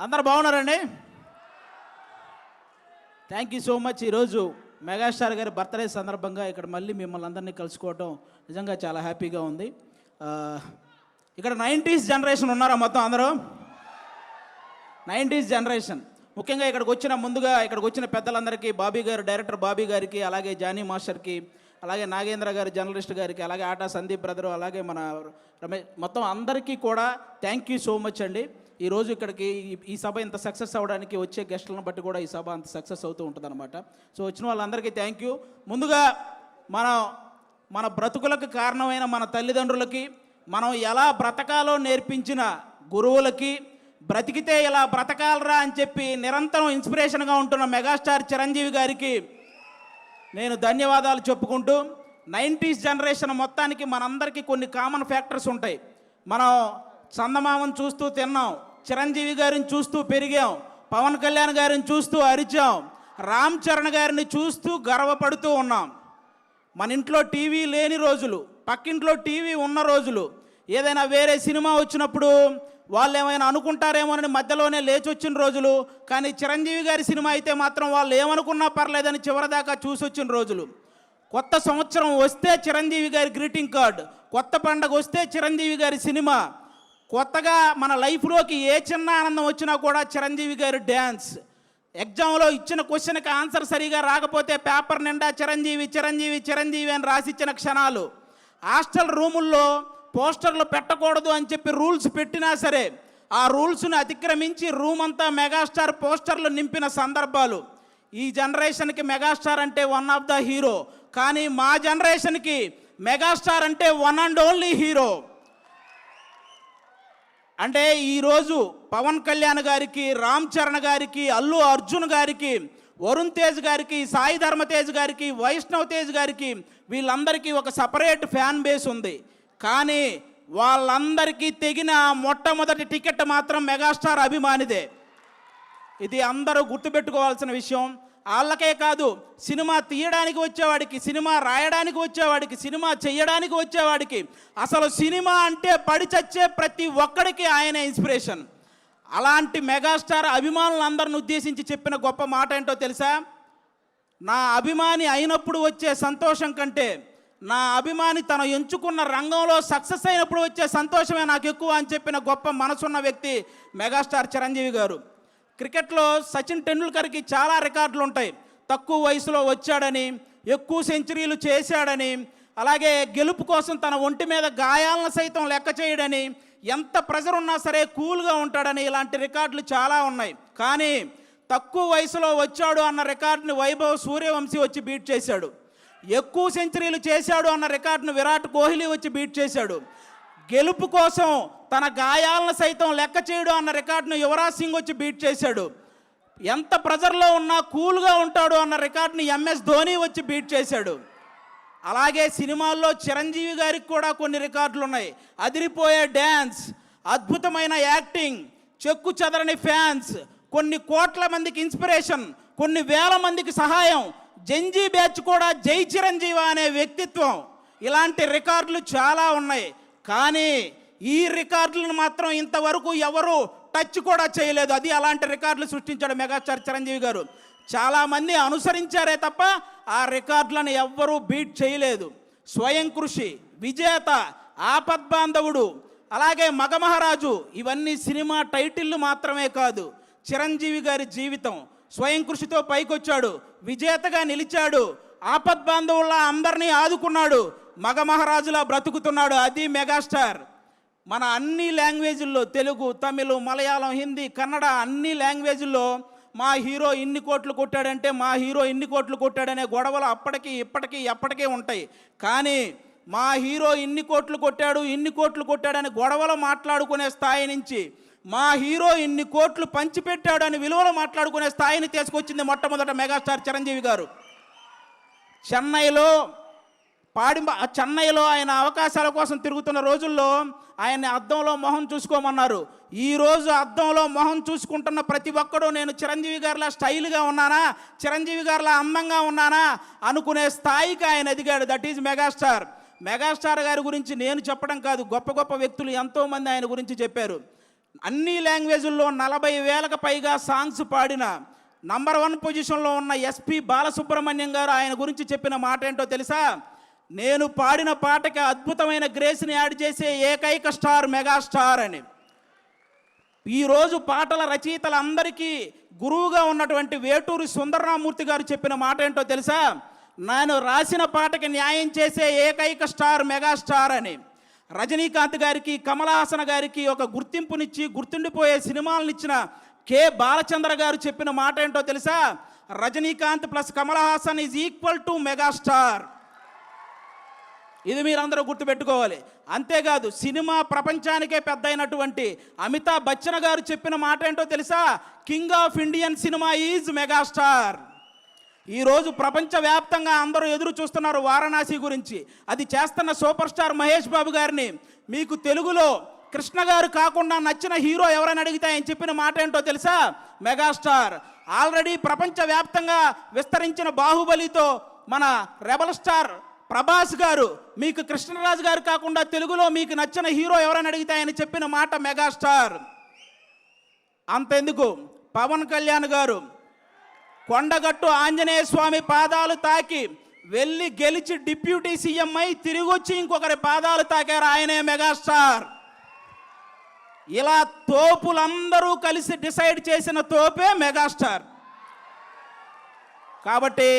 అందరు బాగున్నారండి? Thank you so much. ఈరోజు మెగాస్టార్ గారి బర్త్డే సందర్భంగా ఇక్కడ మళ్ళీ మిమ్మల్ని అందరినీ కలుసుకోవటం నిజంగా చాలా హ్యాపీగా ఉంది. ఇక్కడ 90s జనరేషన్ ఉన్నారా మొత్తం అందరూ? 90s జనరేషన్ ముఖ్యంగా ఇక్కడికి వచ్చిన పెద్దలందరికీ, బాబీ గారు, డైరెక్టర్ బాబీ గారికి, అలాగే జానీ మాస్టర్కి, అలాగే నాగేంద్ర గారు జర్నలిస్ట్ గారికి, అలాగే ఆటా సందీప్ బ్రదరు, అలాగే మన రమేష్, మొత్తం అందరికీ కూడా థ్యాంక్ యూ సో మచ్ అండి. ఈరోజు ఇక్కడికి ఈ సభ ఇంత సక్సెస్ అవ్వడానికి వచ్చే గెస్టులను బట్టి కూడా ఈ సభ అంత సక్సెస్ అవుతూ ఉంటుంది అనమాట. సో వచ్చిన వాళ్ళందరికీ థ్యాంక్ యూ. ముందుగా మన బ్రతుకులకు కారణమైన మన తల్లిదండ్రులకి, మనం ఎలా బ్రతకాలో నేర్పించిన గురువులకి, బ్రతికితే ఇలా బ్రతకాలరా అని చెప్పి నిరంతరం ఇన్స్పిరేషన్గా ఉంటున్న మెగాస్టార్ చిరంజీవి గారికి నేను ధన్యవాదాలు చెప్పుకుంటూ, 90s జనరేషన్ మొత్తానికి మనందరికీ కొన్ని కామన్ ఫ్యాక్టర్స్ ఉంటాయి. మనం చందమామను చూస్తూ తిన్నాం, చిరంజీవి గారిని చూస్తూ పెరిగాం, పవన్ కళ్యాణ్ గారిని చూస్తూ అరిచాం, రామ్ చరణ్ గారిని చూస్తూ గర్వపడుతూ ఉన్నాం. మన ఇంట్లో టీవీ లేని రోజులు, పక్కింట్లో టీవీ ఉన్న రోజులు, ఏదైనా వేరే సినిమా వచ్చినప్పుడు వాళ్ళు ఏమైనా అనుకుంటారేమోనని మధ్యలోనే లేచి వచ్చిన రోజులు, కానీ చిరంజీవి గారి సినిమా అయితే మాత్రం వాళ్ళు ఏమనుకున్నా పర్లేదని చివరిదాకా చూసి వచ్చిన రోజులు. కొత్త సంవత్సరం వస్తే చిరంజీవి గారి గ్రీటింగ్ కార్డ్, కొత్త పండగ వస్తే చిరంజీవి గారి సినిమా, కొత్తగా మన లైఫ్లోకి ఏ చిన్న ఆనందం వచ్చినా కూడా చిరంజీవి గారి డ్యాన్స్, ఎగ్జామ్లో ఇచ్చిన క్వశ్చన్కి ఆన్సర్ సరిగా రాకపోతే పేపర్ నిండా చిరంజీవి చిరంజీవి చిరంజీవి అని రాసిచ్చిన క్షణాలు, హాస్టల్ రూముల్లో పోస్టర్లు పెట్టకూడదు అని చెప్పి రూల్స్ పెట్టినా సరే ఆ రూల్స్ని అతిక్రమించి రూమ్ అంతా మెగాస్టార్ పోస్టర్లు నింపిన సందర్భాలు. ఈ జనరేషన్కి మెగాస్టార్ అంటే వన్ ఆఫ్ ద హీరో, కానీ మా జనరేషన్కి మెగాస్టార్ అంటే వన్ అండ్ ఓన్లీ హీరో. అంటే ఈరోజు పవన్ కళ్యాణ్ గారికి, రామ్ చరణ్ గారికి, అల్లు అర్జున్ గారికి, వరుణ్ తేజ్ గారికి, సాయి ధర్మ తేజ్ గారికి, వైష్ణవ్ తేజ్ గారికి, వీళ్ళందరికీ ఒక సపరేట్ ఫ్యాన్ బేస్ ఉంది. కానీ వాళ్ళందరికీ తెగిన మొట్టమొదటి టికెట్ మాత్రం మెగాస్టార్ అభిమానిదే. ఇది అందరూ గుర్తుపెట్టుకోవాల్సిన విషయం. వాళ్ళకే కాదు, సినిమా తీయడానికి వచ్చేవాడికి, సినిమా రాయడానికి వచ్చేవాడికి, సినిమా చేయడానికి వచ్చేవాడికి, అసలు సినిమా అంటే పడి చచ్చే ప్రతి ఒక్కడికి ఆయనే ఇన్స్పిరేషన్. అలాంటి మెగాస్టార్ అభిమానులందరిని ఉద్దేశించి చెప్పిన గొప్ప మాట ఏంటో తెలుసా? నా అభిమాని అయినప్పుడు వచ్చే సంతోషం కంటే నా అభిమాని తను ఎంచుకున్న రంగంలో సక్సెస్ అయినప్పుడు వచ్చే సంతోషమే నాకు ఎక్కువ అని చెప్పిన గొప్ప మనసున్న వ్యక్తి మెగాస్టార్ చిరంజీవి గారు. క్రికెట్లో సచిన్ టెండూల్కర్కి చాలా రికార్డులు ఉంటాయి. తక్కువ వయసులో వచ్చాడని, ఎక్కువ సెంచరీలు చేశాడని, అలాగే గెలుపు కోసం తన ఒంటి మీద గాయాలను సైతం లెక్క చేయడని, ఎంత ప్రెజర్ ఉన్నా సరే కూల్గా ఉంటాడని, ఇలాంటి రికార్డులు చాలా ఉన్నాయి. కానీ తక్కువ వయసులో వచ్చాడు అన్న రికార్డుని వైభవ్ సూర్యవంశీ వచ్చి బీట్ చేశాడు. ఎక్కువ సెంచరీలు చేశాడు అన్న రికార్డును విరాట్ కోహ్లీ వచ్చి బీట్ చేశాడు. గెలుపు కోసం తన గాయాలను సైతం లెక్క చేయడం అన్న రికార్డును యువరాజ్ సింగ్ వచ్చి బీట్ చేశాడు. ఎంత ప్రెజర్లో ఉన్నా కూల్గా ఉంటాడు అన్న రికార్డుని MS ధోని వచ్చి బీట్ చేశాడు. అలాగే సినిమాల్లో చిరంజీవి గారికి కూడా కొన్ని రికార్డులు ఉన్నాయి. అదిరిపోయే డ్యాన్స్, అద్భుతమైన యాక్టింగ్, చెక్కు చెదరని ఫ్యాన్స్, కొన్ని కోట్ల మందికి ఇన్స్పిరేషన్, కొన్ని వేల మందికి సహాయం, జంజీ బ్యాచ్ కూడా జై చిరంజీవి అనే వ్యక్తిత్వం, ఇలాంటి రికార్డులు చాలా ఉన్నాయి. కానీ ఈ రికార్డులను మాత్రం ఇంతవరకు ఎవరు టచ్ కూడా చేయలేదు. అది అలాంటి రికార్డులు సృష్టించాడు మెగాస్టార్ చిరంజీవి గారు. చాలామంది అనుసరించారే తప్ప ఆ రికార్డులను ఎవ్వరూ బీట్ చేయలేదు. స్వయం కృషి, విజేత, ఆపద్బాంధవుడు, అలాగే మగమహారాజు, ఇవన్నీ సినిమా టైటిళ్ళు మాత్రమే కాదు. చిరంజీవి గారి జీవితం స్వయం కృషితో పైకొచ్చాడు, విజేతగా నిలిచాడు, ఆపద్బాంధవుల్లా అందరినీ ఆదుకున్నాడు, మగమహారాజులా బ్రతుకుతున్నాడు. అది మెగాస్టార్. మన అన్ని లాంగ్వేజ్ల్లో, తెలుగు, తమిళ్, మలయాళం, హిందీ, కన్నడ, అన్ని లాంగ్వేజ్ల్లో మా హీరో ఇన్ని కోట్లు కొట్టాడంటే, మా హీరో ఇన్ని కోట్లు కొట్టాడనే గొడవలు అప్పటికి ఇప్పటికీ ఎప్పటికీ ఉంటాయి. కానీ మా హీరో ఇన్ని కోట్లు కొట్టాడని గొడవలు మాట్లాడుకునే స్థాయి నుంచి మా హీరో ఇన్ని కోట్లు పంచిపెట్టాడని విలువలు మాట్లాడుకునే స్థాయిని తీసుకొచ్చింది మొట్టమొదట మెగాస్టార్ చిరంజీవి గారు. చెన్నైలో ఆయన అవకాశాల కోసం తిరుగుతున్న రోజుల్లో ఆయన్ని అద్దంలో మొహం చూసుకోమన్నారు. ఈరోజు అద్దంలో మొహం చూసుకుంటున్న ప్రతి ఒక్కడూ నేను చిరంజీవి గారిలా స్టైల్గా ఉన్నానా, చిరంజీవి గారిలా అందంగా ఉన్నానా అనుకునే స్థాయికి ఆయన ఎదిగాడు. That is megastar. మెగాస్టార్ గారి గురించి నేను చెప్పడం కాదు, గొప్ప గొప్ప వ్యక్తులు ఎంతోమంది ఆయన గురించి చెప్పారు. అన్ని లాంగ్వేజుల్లో 40,000కు పైగా సాంగ్స్ పాడిన నంబర్ 1 పొజిషన్లో ఉన్న ఎస్పి బాలసుబ్రహ్మణ్యం గారు ఆయన గురించి చెప్పిన మాట ఏంటో తెలుసా? నేను పాడిన పాటకి అద్భుతమైన గ్రేస్ని యాడ్ చేసే ఏకైక స్టార్ మెగాస్టార్ అని. ఈరోజు పాటల రచయితలందరికీ గురువుగా ఉన్నటువంటి వేటూరి సుందరరామూర్తి గారు చెప్పిన మాట ఏంటో తెలుసా? నేను రాసిన పాటకి న్యాయం చేసే ఏకైక స్టార్ మెగాస్టార్ అని. రజనీకాంత్ గారికి, కమల్ హాసన్ గారికి ఒక గుర్తింపునిచ్చి గుర్తుండిపోయే సినిమాలనిచ్చిన కె బాలచంద్ర గారు చెప్పిన మాట ఏంటో తెలుసా? Rajinikanth plus Kamal Haasan is equal to megastar. ఇది మీరందరూ గుర్తుపెట్టుకోవాలి. అంతేకాదు సినిమా ప్రపంచానికే పెద్ద అయినటువంటి అమితాబ్ బచ్చన్ గారు చెప్పిన మాట ఏంటో తెలుసా? King of Indian cinema is megastar. ఈరోజు ప్రపంచవ్యాప్తంగా అందరూ ఎదురు చూస్తున్నారు వారణాసి గురించి. అది చేస్తున్న సూపర్ స్టార్ మహేష్ బాబు గారిని. మీకు తెలుగులో కృష్ణ గారు కాకుండా నచ్చిన హీరో ఎవరైనా అడిగితే ఆయన చెప్పిన మాట ఏంటో తెలుసా? మెగాస్టార్. ఆల్రెడీ ప్రపంచవ్యాప్తంగా విస్తరించిన బాహుబలితో మన రెబల్ స్టార్ ప్రభాస్ గారు మీకు కృష్ణరాజు గారు కాకుండా తెలుగులో మీకు నచ్చిన హీరో ఎవరైనా అడిగితే ఆయన చెప్పిన మాట మెగాస్టార్. అంతెందుకు, పవన్ కళ్యాణ్ గారు కొండగట్టు ఆంజనేయ స్వామి పాదాలు తాకి వెళ్ళి గెలిచి డిప్యూటీ సీఎం అయి తిరిగి వచ్చి ఇంకొకరి పాదాలు తాకారు, ఆయనే మెగాస్టార్. ఇలా తోపులందరూ కలిసి డిసైడ్ చేసిన తోపే మెగాస్టార్. కాబట్టి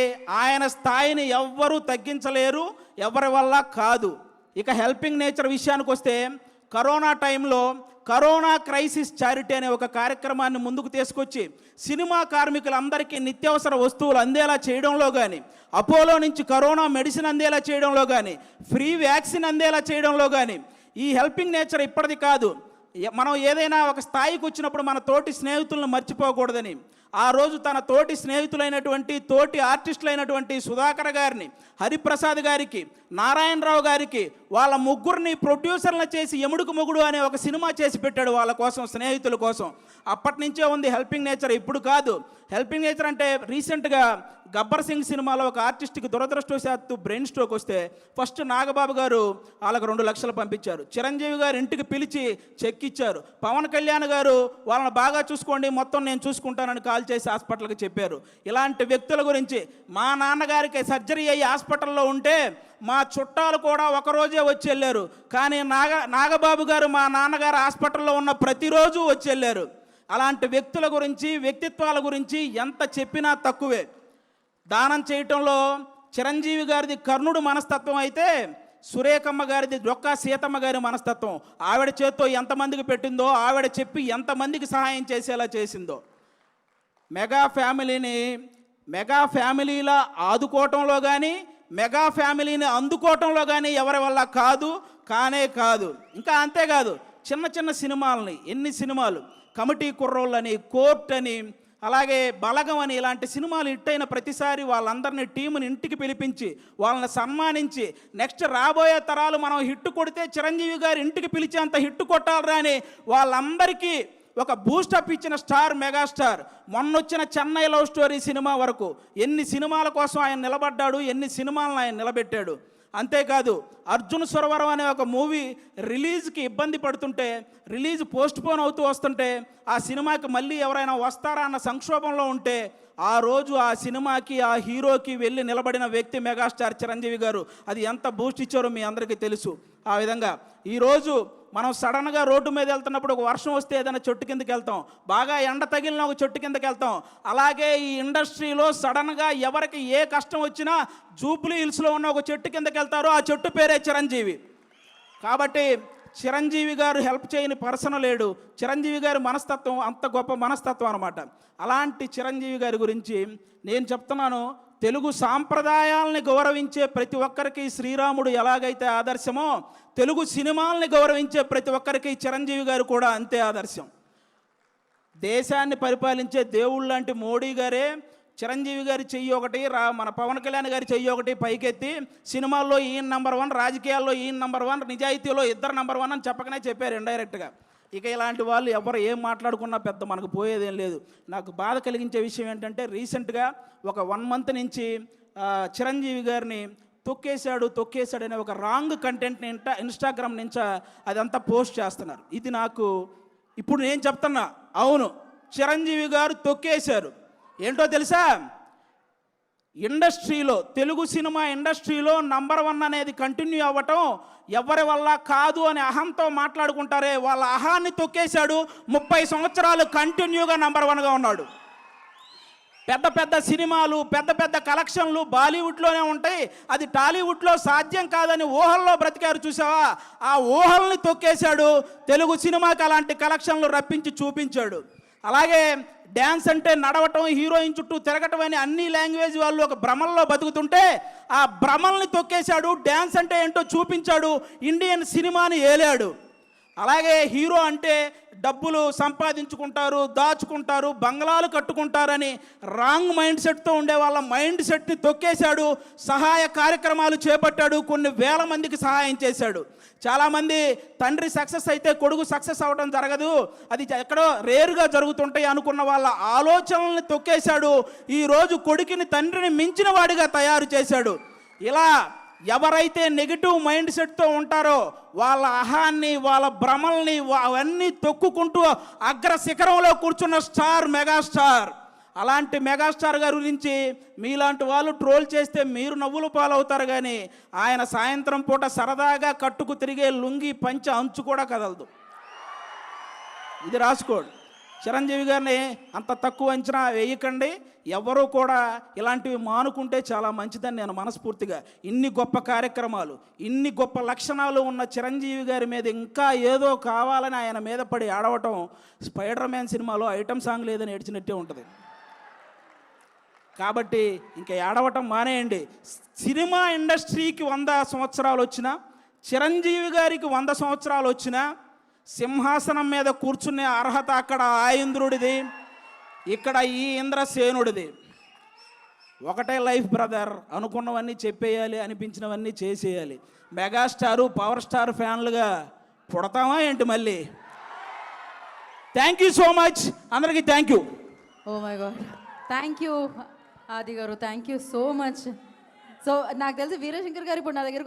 ఆయన స్థాయిని ఎవ్వరూ తగ్గించలేరు, ఎవరి వల్ల కాదు. ఇక హెల్పింగ్ నేచర్ విషయానికి వస్తే, కరోనా టైంలో కరోనా క్రైసిస్ చారిటీ అనే ఒక కార్యక్రమాన్ని ముందుకు తీసుకొచ్చి సినిమా కార్మికులందరికీ నిత్యావసర వస్తువులు అందేలా చేయడంలో కానీ, అపోలో నుంచి కరోనా మెడిసిన్ అందేలా చేయడంలో కానీ, ఫ్రీ వ్యాక్సిన్ అందేలా చేయడంలో కానీ, ఈ హెల్పింగ్ నేచర్ ఇప్పటిది కాదు. మనం ఏదైనా ఒక స్థాయికి వచ్చినప్పుడు మన తోటి స్నేహితులను మర్చిపోకూడదని ఆ రోజు తన తోటి స్నేహితులైనటువంటి తోటి ఆర్టిస్టులైనటువంటి సుధాకర్ గారిని, హరిప్రసాద్ గారికి, నారాయణరావు గారికి వాళ్ళ ముగ్గురిని ప్రొడ్యూసర్లను చేసి ఎముడుకు మొగుడు అనే ఒక సినిమా చేసి పెట్టాడు వాళ్ళ కోసం, స్నేహితుల కోసం. అప్పటి నుంచే ఉంది హెల్పింగ్ నేచర్, ఇప్పుడు కాదు. హెల్పింగ్ నేచర్ అంటే రీసెంట్గా గబ్బర్ సింగ్ సినిమాలో ఒక ఆర్టిస్ట్కి దురదృష్టవశాత్తు బ్రెయిన్ స్ట్రోక్ వస్తే ఫస్ట్ నాగబాబు గారు వాళ్ళకు 2 లక్షలు పంపించారు. చిరంజీవి గారు ఇంటికి పిలిచి చెక్ ఇచ్చారు. పవన్ కళ్యాణ్ గారు వాళ్ళని బాగా చూసుకోండి, మొత్తం నేను చూసుకుంటానని కాల్ చేసి హాస్పిటల్కి చెప్పారు. ఇలాంటి వ్యక్తుల గురించి, మా నాన్నగారికి సర్జరీ అయ్యి హాస్పిటల్లో ఉంటే మా చుట్టాలు కూడా ఒకరోజే వచ్చి వెళ్ళారు, కానీ నాగబాబు గారు మా నాన్నగారు హాస్పిటల్లో ఉన్న ప్రతిరోజు వచ్చి వెళ్ళారు. అలాంటి వ్యక్తుల గురించి, వ్యక్తిత్వాల గురించి ఎంత చెప్పినా తక్కువే. దానం చేయటంలో చిరంజీవి గారిది కర్ణుడు మనస్తత్వం అయితే సురేఖమ్మ గారిది డొక్కా సీతమ్మ గారి మనస్తత్వం. ఆవిడ చేత్తో ఎంతమందికి పెట్టిందో, ఆవిడ చెప్పి ఎంతమందికి సహాయం చేసేలా చేసిందో. మెగా ఫ్యామిలీలా ఆదుకోవటంలో కానీ, మెగా ఫ్యామిలీని అందుకోవటంలో కానీ ఎవరి వల్ల కానే కాదు. ఇంకా అంతేకాదు, చిన్న చిన్న సినిమాలని, ఎన్ని సినిమాలు, కమిటీ కుర్రోళ్ళని, కోర్ట్ అని, అలాగే బలగం అని, ఇలాంటి సినిమాలు హిట్ అయిన ప్రతిసారి వాళ్ళందరినీ టీముని ఇంటికి పిలిపించి వాళ్ళని సన్మానించి నెక్స్ట్ రాబోయే తరాలు మనం హిట్ కొడితే చిరంజీవి గారు ఇంటికి పిలిచేంత హిట్ కొట్టాలరా అని వాళ్ళందరికీ ఒక బూస్టప్ ఇచ్చిన స్టార్ మెగాస్టార్. మొన్నొచ్చిన చెన్నై లవ్ స్టోరీ సినిమా వరకు ఎన్ని సినిమాల కోసం ఆయన నిలబడ్డాడు, ఎన్ని సినిమాలను ఆయన నిలబెట్టాడు. అంతేకాదు, అర్జున్ సురవరం అనే ఒక మూవీ రిలీజ్కి ఇబ్బంది పడుతుంటే, రిలీజ్ పోస్ట్పోన్ అవుతూ వస్తుంటే, ఆ సినిమాకి మళ్ళీ ఎవరైనా వస్తారా అన్న సంక్షోభంలో ఉంటే ఆ రోజు ఆ సినిమాకి, ఆ హీరోకి వెళ్ళి నిలబడిన వ్యక్తి మెగాస్టార్ చిరంజీవి గారు. అది ఎంత బూస్ట్ ఇచ్చారో మీ అందరికీ తెలుసు. ఆ విధంగా ఈరోజు మనం సడన్గా రోడ్డు మీద వెళ్తున్నప్పుడు ఒక వర్షం వస్తే ఏదైనా చెట్టు కిందకి వెళ్తాం, బాగా ఎండ తగిలిన ఒక చెట్టు కిందకి వెళ్తాం. అలాగే ఈ ఇండస్ట్రీలో సడన్గా ఎవరికి ఏ కష్టం వచ్చినా జూబ్లీ హిల్స్లో ఉన్న ఒక చెట్టు కిందకి వెళ్తారో ఆ చెట్టు పేరే చిరంజీవి. కాబట్టి చిరంజీవి గారు హెల్ప్ చేయని పర్సన్ లేడు. చిరంజీవి గారి మనస్తత్వం అంత గొప్ప మనస్తత్వం అనమాట. అలాంటి చిరంజీవి గారి గురించి నేను చెప్తున్నాను, తెలుగు సాంప్రదాయాలని గౌరవించే ప్రతి ఒక్కరికి శ్రీరాముడు ఎలాగైతే ఆదర్శమో, తెలుగు సినిమాలని గౌరవించే ప్రతి ఒక్కరికి చిరంజీవి గారు కూడా అంతే ఆదర్శం. దేశాన్ని పరిపాలించే దేవుళ్ళు లాంటి మోడీ గారే చిరంజీవి గారి చెయ్యి ఒకటి, మన పవన్ కళ్యాణ్ గారి చెయ్యి ఒకటి పైకెత్తి సినిమాల్లో ఈయన నంబర్ 1, రాజకీయాల్లో ఈయన నంబర్ 1, నిజాయితీలో ఇద్దరు నంబర్ 1 అని చెప్పకనే చెప్పారు ఇండైరెక్ట్గా. ఇక ఇలాంటి వాళ్ళు ఎవరు ఏం మాట్లాడుకున్నా పెద్ద మనకు పోయేదేం లేదు. నాకు బాధ కలిగించే విషయం ఏంటంటే, రీసెంట్గా ఒక 1 మంత్ నుంచి చిరంజీవి గారిని తొక్కేశాడు అనే ఒక రాంగ్ కంటెంట్ని ఇన్స్టాగ్రామ్ నుంచి అదంతా పోస్ట్ చేస్తున్నారు. ఇది నాకు ఇప్పుడు నేను చెప్తున్నా, అవును చిరంజీవి గారు తొక్కేశారు. ఏంటో తెలుసా, ఇండస్ట్రీలో, తెలుగు సినిమా ఇండస్ట్రీలో నంబర్ 1 అనేది కంటిన్యూ అవ్వటం ఎవరి వల్ల కాదు అని అహంతో మాట్లాడుకుంటారే, వాళ్ళ అహాన్ని తొక్కేశాడు. 30 సంవత్సరాలు కంటిన్యూగా నంబర్ 1గా ఉన్నాడు. పెద్ద పెద్ద సినిమాలు, పెద్ద పెద్ద కలెక్షన్లు బాలీవుడ్లోనే ఉంటాయి, అది టాలీవుడ్లో సాధ్యం కాదని ఊహల్లో బ్రతికారు చూసావా, ఆ ఊహల్ని తొక్కేశాడు. తెలుగు సినిమాకి అలాంటి కలెక్షన్లు రప్పించి చూపించాడు. అలాగే డ్యాన్స్ అంటే నడవటం, హీరోయిన్ చుట్టూ తిరగటం అని అన్ని లాంగ్వేజ్ వాళ్ళు ఒక భ్రమల్లో బతుకుతుంటే ఆ భ్రమల్ని తొక్కేశాడు. డ్యాన్స్ అంటే ఏంటో చూపించాడు, ఇండియన్ సినిమాని ఏలాడు. అలాగే హీరో అంటే డబ్బులు సంపాదించుకుంటారు, దాచుకుంటారు, బంగ్లాలు కట్టుకుంటారని రాంగ్ మైండ్ సెట్తో ఉండే వాళ్ళ మైండ్ సెట్ని తొక్కేశాడు. సహాయ కార్యక్రమాలు చేపట్టాడు, కొన్ని వేల మందికి సహాయం చేశాడు. చాలామంది తండ్రి సక్సెస్ అయితే కొడుకు సక్సెస్ అవ్వడం జరగదు, అది ఎక్కడో రేరుగా జరుగుతుంటాయి అనుకున్న వాళ్ళ ఆలోచనల్ని తొక్కేశాడు. ఈరోజు కొడుకుని తండ్రిని మించిన వాడిగా తయారు చేశాడు. ఇలా ఎవరైతే నెగిటివ్ మైండ్ సెట్తో ఉంటారో వాళ్ళ అహాన్ని, వాళ్ళ భ్రమల్ని అవన్నీ తొక్కుకుంటూ అగ్ర శిఖరంలో కూర్చున్న స్టార్, మెగాస్టార్. అలాంటి మెగాస్టార్ గారి గురించి మీలాంటి వాళ్ళు ట్రోల్ చేస్తే మీరు నవ్వులు పాలవుతారు, కానీ ఆయన సాయంత్రం పూట సరదాగా కట్టుకు తిరిగే లుంగి పంచ అంచు కూడా కదలదు. ఇది రాసుకోండి. చిరంజీవి గారిని అంత తక్కువ అంచనా వేయకండి. ఎవరూ కూడా ఇలాంటివి మానుకుంటే చాలా మంచిదని నేను మనస్ఫూర్తిగా, ఇన్ని గొప్ప కార్యక్రమాలు, ఇన్ని గొప్ప లక్షణాలు ఉన్న చిరంజీవి గారి మీద ఇంకా ఏదో కావాలని ఆయన మీద పడి ఆడవటం స్పైడర్ మ్యాన్ సినిమాలో ఐటమ్ సాంగ్ లేదని ఏడ్చినట్టే ఉంటుంది. కాబట్టి ఇంకా ఏడవటం మానేయండి. సినిమా ఇండస్ట్రీకి 100 సంవత్సరాలు వచ్చినా, చిరంజీవి గారికి 100 సంవత్సరాలు వచ్చినా సింహాసనం మీద కూర్చునే అర్హత అక్కడ ఆ ఇంద్రుడిది, ఇక్కడ ఈ ఇంద్రసేనుడిది. ఒకటే లైఫ్ బ్రదర్, అనుకున్నవన్నీ చెప్పేయాలి, అనిపించినవన్నీ చేసేయాలి. మెగాస్టారు, పవర్ స్టార్ ఫ్యాన్లుగా పుడతామా ఏంటి మళ్ళీ? థ్యాంక్ యూ సో మచ్, అందరికీ thank you. Oh my God, thank you Aadi గారు, thank you so much. So నాకు తెలిసి వీరశంకర్ గారు ఇప్పుడు నా దగ్గరకు